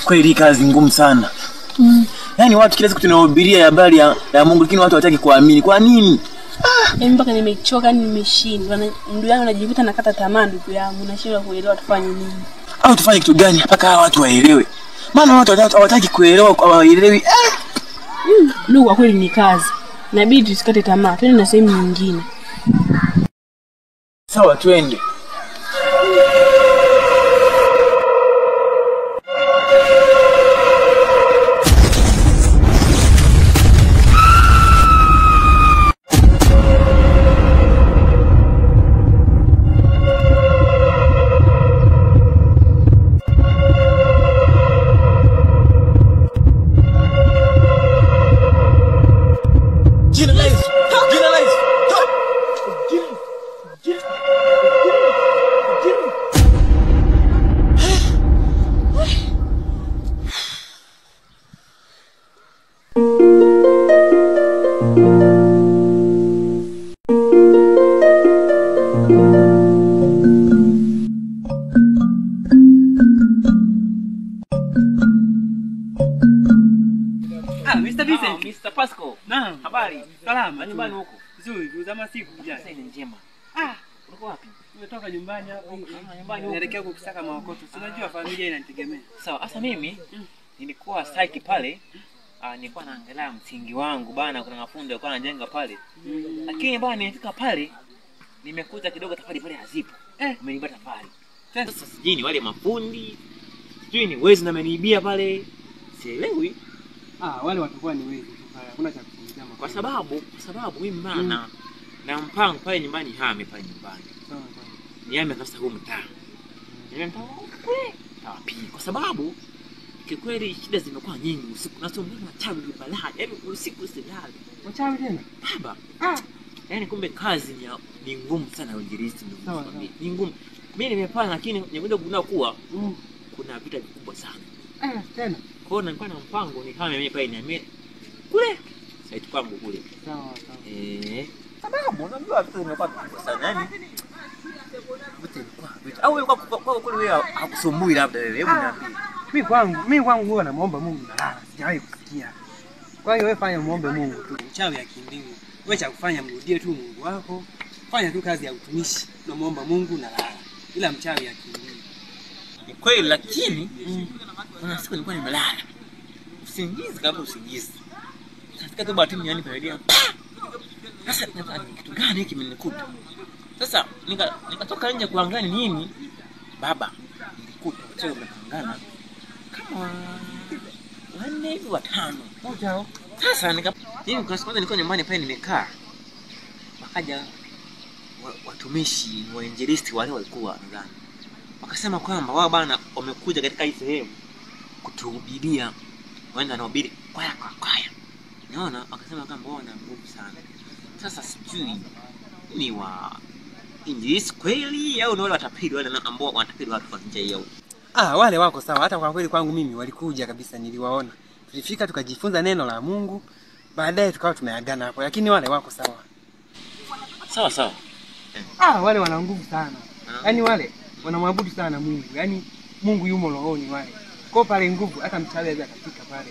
Kweli kazi ngumu sana. Yaani watu kila siku tunahubiria habari ya Mungu lakini watu hawataki kuamini. Kwa nini? Mimi mpaka nimechoka, nimeshindwa. Ndugu yangu najikuta nakata tamaa, ndugu yangu. Nashindwa kuelewa tufanye nini. Au tufanye kitu gani mpaka hawa watu waelewe? Maana watu hawataki kuelewa, hawaelewi. Ndugu, kwa kweli ni kazi. Inabidi tusikate tamaa, twende na sehemu nyingine. Sawa, twende. Mr. Vincent, Mr. Pasco. Naam. Habari? Salama. Nyumbani huko. Nzuri, uzama siku kijana. Sasa ni njema. Uko wapi? Nimetoka nyumbani hapo. Nyumbani huko. Naelekea kusaka maokoto. Si unajua familia inanitegemea. Sawa, sasa mimi nilikuwa site pale. Nilikuwa naangalia msingi wangu bana, kuna mafundi walikuwa wanajenga pale. Lakini bana nilifika pale nimekuta kidogo tafari pale hazipo. Umeniba tafari. Sasa sijui ni wale mafundi. Sijui ni wezi na ameniibia pale. Sielewi. Wale watakuwa ni wezi. Hakuna cha kufungia mama. Kwa sababu mimi bana na mpango pale nyumbani hame pale nyumbani. Sawa. Niame sasa huu mtaa. Nimempa kule. Wapi? Kwa sababu kikweli shida zimekuwa nyingi usiku. Nasumbuliwa na chawi balaa. Yaani usiku silali. Wachawi tena? Baba. Yaani kumbe kazi ni ngumu sana uinjilisti ndugu. Sawa. Ni ngumu. Mimi nimepanga lakini nimekuja kugundua kuwa kuna vita vikubwa sana. Tena. Kwa hiyo nilikuwa na mpango nikame mimi pale niamie kule. Site kwangu kule. Sawa. Sababu unajua vitu vimekuwa vikubwa sana. Yaani vitu au wewe kwa kule wewe hakusumbui labda wewe. Hebu niambie. Mimi kwangu huwa namuomba Mungu nalala. Sijawahi kusikia. Kwa hiyo wewe fanya muombe Mungu tu. Mchawi akimbingu. Wewe cha kufanya mrudie tu Mungu wako. Fanya tu kazi ya utumishi. Unamuomba Mungu nalala. Ila mchawi akimbingu. Ni kweli lakini kuna siku nilikuwa nimelala. Usingizi kabla usingizi. Katika tu bahati mnyani pale. Sasa ni kitu gani hiki kimenikuta? Sasa nikatoka nje kuangalia nini? Baba, nilikuta wachawi wamepangana kama wanne hivi watano. Moja. Sasa mimi kwa sababu nilikuwa nyumbani pale nimekaa. Wakaja watumishi wa injilisti wale walikuwa nadhani. Wakasema kwamba wao bana wamekuja katika hii sehemu kutuhubiria. Waenda na ubiri kwaya. Naona wakasema kwamba wao wana nguvu sana. Sasa sijui ni wa injilisti kweli au ni wale watapili wale ambao wanatapili watu kwa nje yao. Wale wako sawa. Hata kwa kweli kwangu mimi walikuja kabisa, niliwaona. Tulifika tukajifunza neno la Mungu. Baadaye tukawa tumeagana hapo. Lakini wale wako sawa. Sawa. Wale wana nguvu sana. Yaani wale wanamwabudu sana Mungu. Yaani Mungu yumo rohoni wale. Kwa pale nguvu hata mchawi hawezi akafika pale.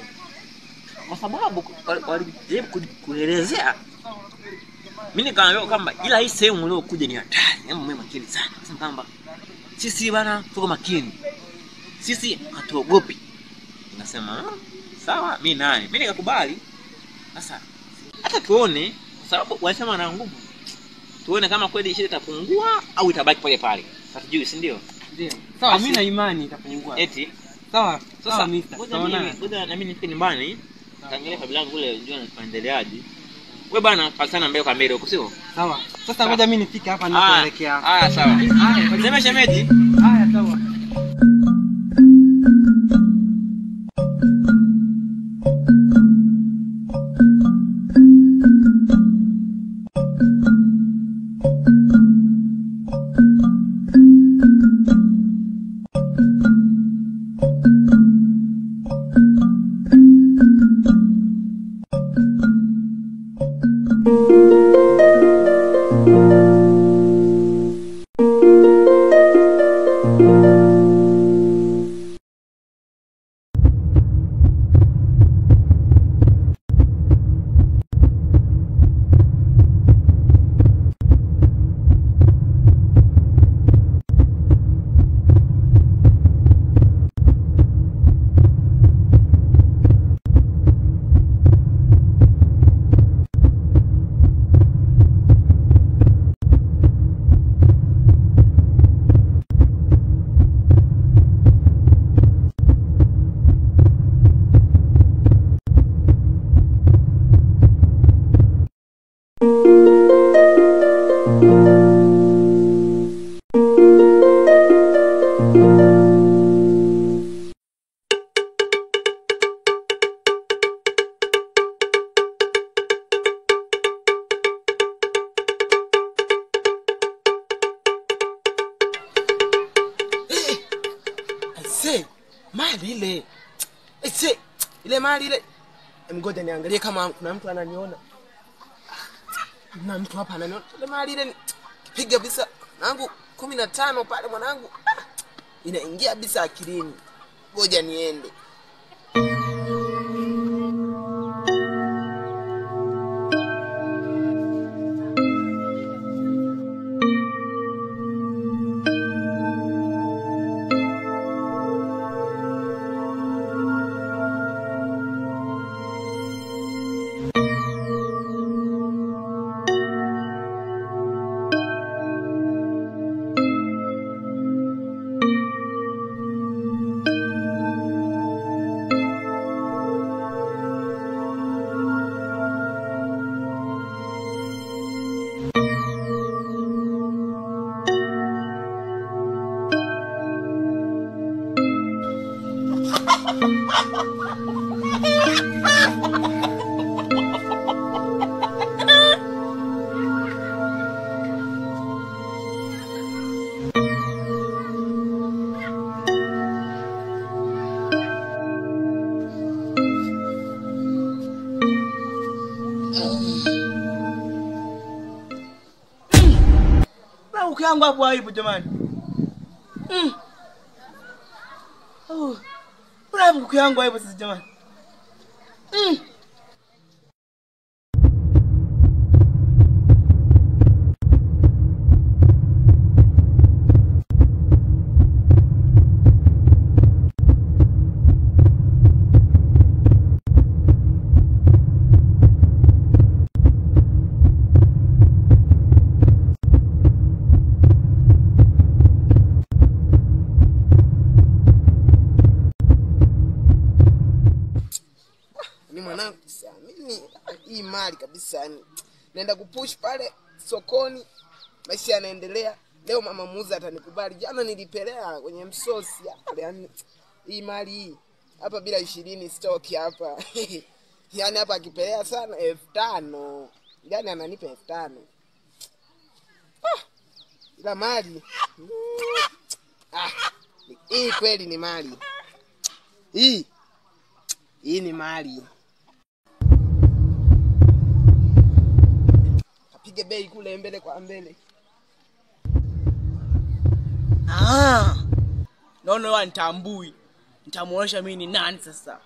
Kwa sababu walijaribu kuelezea. Mimi nikaambia kwamba ila hii sehemu mliokuja ni hatari. Hebu mwe makini sana. Nasema kwamba sisi bana tuko makini. Sisi hatuogopi. Ninasema sawa, mimi naye. Mimi nikakubali. Sasa hata tuone kwa sababu walisema na nguvu. Tuone kama kweli shida itapungua au itabaki pale pale. Hatujui, si ndio? Ndio. Sawa, mimi na imani itapungua. Eti sawa. Sasa Ngoja na mimi nifike nyumbani. Kaangalia familia yangu kule njoo naendeleaje. Wewe bana pasana mbele kwa mbele huko sio? Sawa. Sasa ngoja mimi nifike hapa ninapoelekea. Sawa. Sema shemeji. Sawa. Mali ile. Ese ile mali ile. Ngoja niangalie kama kuna mtu ananiona. Na mtu hapa ananiona. Ile mali ile piga bisa nangu 15 pale mwanangu. Inaingia bisa akilini. Ngoja niende. Ukiangu hapo haipo jamani. Bravo ukiangu hapo sisi jamani. Hii mali kabisa yani. Naenda kupush pale sokoni. Maisha yanaendelea. Leo mama muuza atanikubali. Jana nilipelea kwenye msosi hapa yani. Hii mali hii hapa bila 20 stock hapa. Yani hapa akipelea sana 5,000. Yani ananipa 5,000. Ila mali. Hii kweli ni mali. Hii ni mali. Kapige bei kule mbele kwa mbele. Naona wewe nitambui. Nitamuonesha mimi ni nani sasa.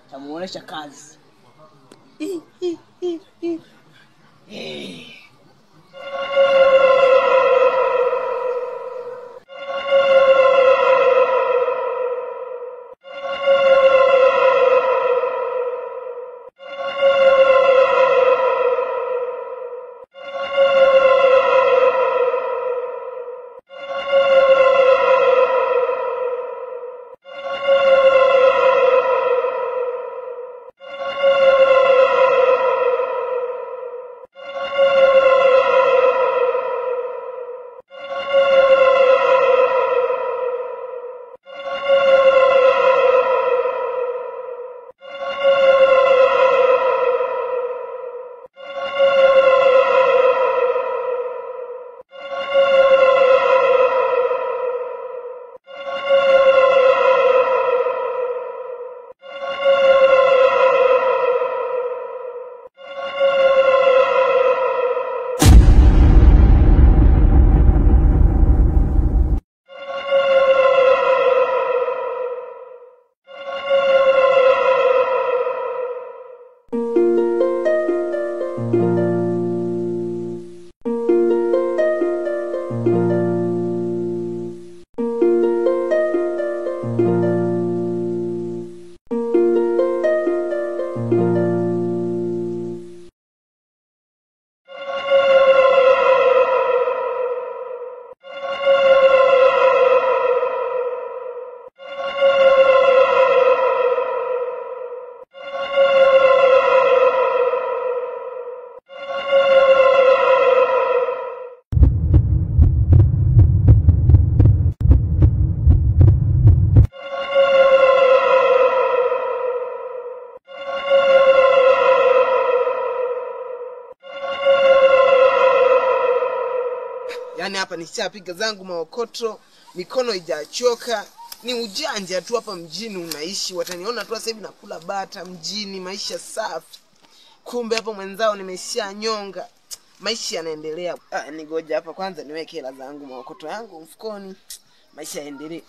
Nitamuonesha kazi. Yani hapa nishapiga zangu maokoto, mikono haijachoka. Ni ujanja tu hapa mjini unaishi. Wataniona tu sasa hivi nakula bata mjini, maisha safi. Kumbe hapo mwenzao nimeshanyonga. Maisha yanaendelea. Nigoja hapa kwanza niweke hela zangu maokoto yangu mfukoni. Maisha yaendelee.